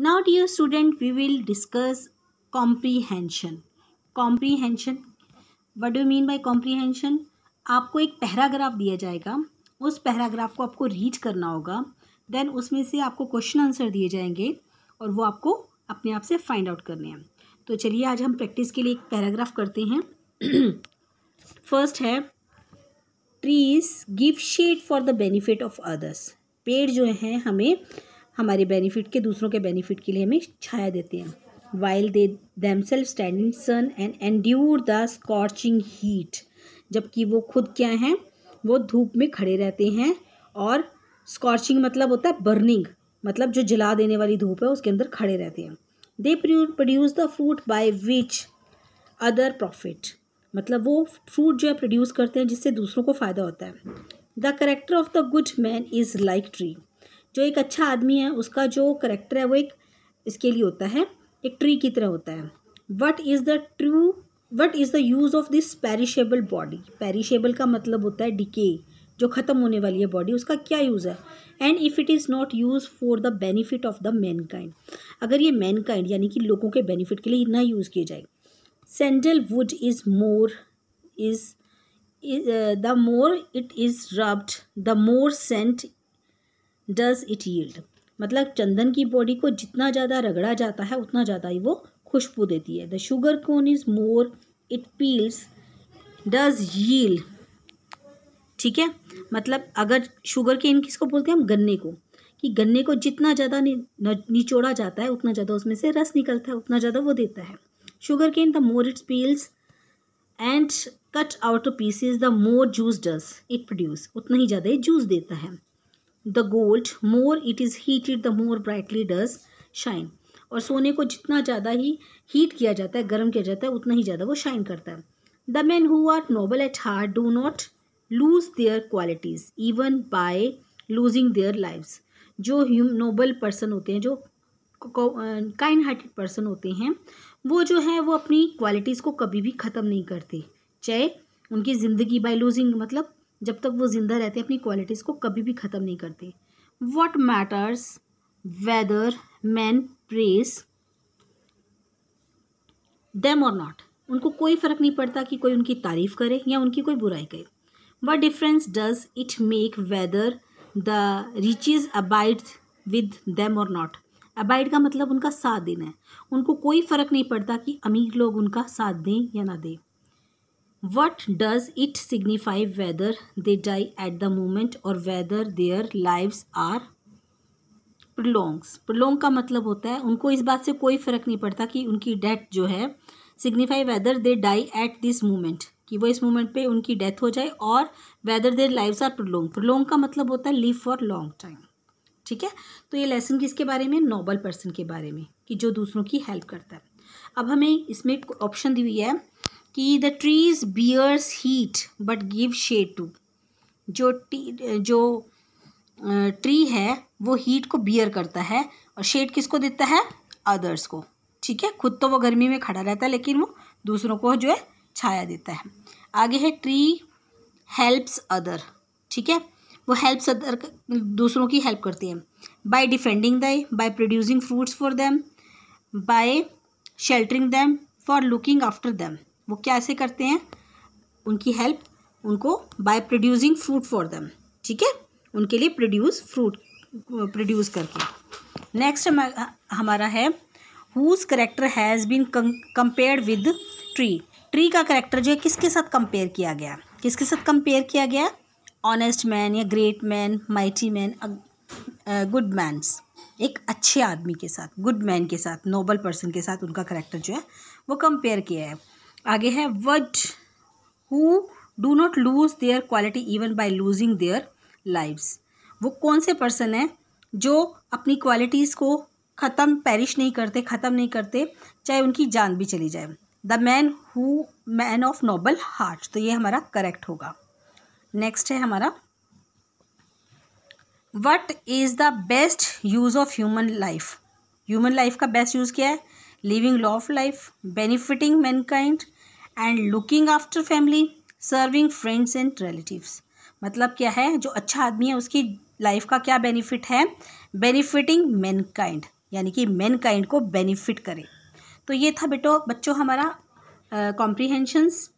Now, dear student, we will discuss comprehension. Comprehension. What do you mean by comprehension? आपको एक paragraph दिया जाएगा, उस पैराग्राफ को आपको रीड करना होगा, देन उसमें से आपको क्वेश्चन आंसर दिए जाएंगे और वो आपको अपने आप से फाइंड आउट करने हैं. तो चलिए आज हम प्रैक्टिस के लिए एक पैराग्राफ करते हैं. फर्स्ट है, trees give shade for the benefit of others. पेड़ जो हैं हमें हमारे बेनिफिट के, दूसरों के बेनिफिट के लिए हमें छाया देते हैं. While they themselves stand in sun and endure the scorching heat. जबकि वो खुद क्या हैं, वो धूप में खड़े रहते हैं. और स्कॉर्चिंग मतलब होता है बर्निंग, मतलब जो जला देने वाली धूप है उसके अंदर खड़े रहते हैं. They produce the fruit by which other profit. मतलब वो फ्रूट जो है प्रोड्यूस करते हैं जिससे दूसरों को फ़ायदा होता है. The character of the good man is like tree. जो एक अच्छा आदमी है उसका जो करेक्टर है वो एक इसके लिए होता है, एक ट्री की तरह होता है. What is the use of this perishable body. Perishable का मतलब होता है डिके, जो ख़त्म होने वाली है बॉडी, उसका क्या यूज़ है. And if it is not use for the benefit of the Mankind. अगर ये मैनकाइंड यानी कि लोगों के बेनिफिट के लिए ना यूज़ किए जाए. Sandalwood is the more it is rubbed the more scent does it yield. मतलब चंदन की बॉडी को जितना ज़्यादा रगड़ा जाता है उतना ज़्यादा ही वो खुशबू देती है. The sugar cone is more it peels does yield. ठीक है, मतलब अगर शुगर केन किसको बोलते हैं हम, गन्ने को, कि गन्ने को जितना ज़्यादा निचोड़ा जाता है उतना ज़्यादा उसमें से रस निकलता है, उतना ज़्यादा वो देता है. Sugarcane the more its peels and cut out pieces the more juice does it produce. उतना ही ज़्यादा ये जूस देता है. The gold more it is heated the more brightly does shine. और सोने को जितना ज़्यादा ही हीट किया जाता है, गर्म किया जाता है, उतना ही ज़्यादा वो शाइन करता है. The man who are noble at heart do not lose their qualities even by losing their lives. जो नोबल पर्सन होते हैं, जो काइंड हार्टेड पर्सन होते हैं, वो जो है वो अपनी क्वालिटीज़ को कभी भी ख़त्म नहीं करते, चाहे उनकी ज़िंदगी बाय लूजिंग, मतलब जब तक वो जिंदा रहते हैं अपनी क्वालिटीज़ को कभी भी ख़त्म नहीं करते. What matters whether man praise them or not. उनको कोई फ़र्क नहीं पड़ता कि कोई उनकी तारीफ़ करे या उनकी कोई बुराई करे. What difference does it make whether the riches abide with them or not. Abide का मतलब उनका साथ देना है. उनको कोई फ़र्क नहीं पड़ता कि अमीर लोग उनका साथ दें या ना दें. What does it signify whether they die at the moment or whether their lives are prolongs. prolong का मतलब होता है उनको इस बात से कोई फ़र्क नहीं पड़ता कि उनकी डेथ जो है, signify whether they die at this moment, कि वो इस मोमेंट पे उनकी डेथ हो जाए, और whether their lives are prolong. prolong का मतलब होता है live for long time. ठीक है, तो ये लेसन किसके बारे में, नोबल पर्सन के बारे में, कि जो दूसरों की हेल्प करता है. अब हमें इसमें ऑप्शन दी हुई है कि the trees bears heat but give shade to. जो ट्री है वो हीट को बियर करता है और शेड किसको देता है, अदर्स को. ठीक है, खुद तो वो गर्मी में खड़ा रहता है लेकिन वो दूसरों को जो है छाया देता है. आगे है ट्री हेल्प्स अदर. ठीक है, वो हेल्प्स अदर, दूसरों की हेल्प करती है. By defending they, by producing fruits for them, by sheltering them, for looking after them. वो कैसे करते हैं उनकी हेल्प, उनको by producing fruit for them. ठीक है, उनके लिए प्रोड्यूस करके. नेक्स्ट हमारा है whose character has been compared with tree. Tree का करेक्टर जो है किसके साथ कंपेयर किया गया, किसके साथ कंपेयर किया गया, ऑनेस्ट मैन या great man, mighty man, good mans. एक अच्छे आदमी के साथ, गुड मैन के साथ, नोबल पर्सन के साथ उनका करेक्टर जो है वो कंपेयर किया है. आगे है what who do not lose there quality even by losing their lives. वो कौन से पर्सन है जो अपनी क्वालिटीज़ को पेरिश नहीं करते, ख़त्म नहीं करते, चाहे उनकी जान भी चली जाए. The man of noble heart. तो ये हमारा करेक्ट होगा. नेक्स्ट है हमारा what is the best use of human life. Human life का बेस्ट यूज़ क्या है, living law of life, benefiting Mankind and looking after family, serving friends and relatives. मतलब क्या है, जो अच्छा आदमी है उसकी लाइफ का क्या बेनिफिट है, बेनिफिटिंग मैनकाइंड, यानी कि मैनकाइंड को बेनिफिट करे। तो ये था बच्चों हमारा कॉम्प्रीहेंशंस।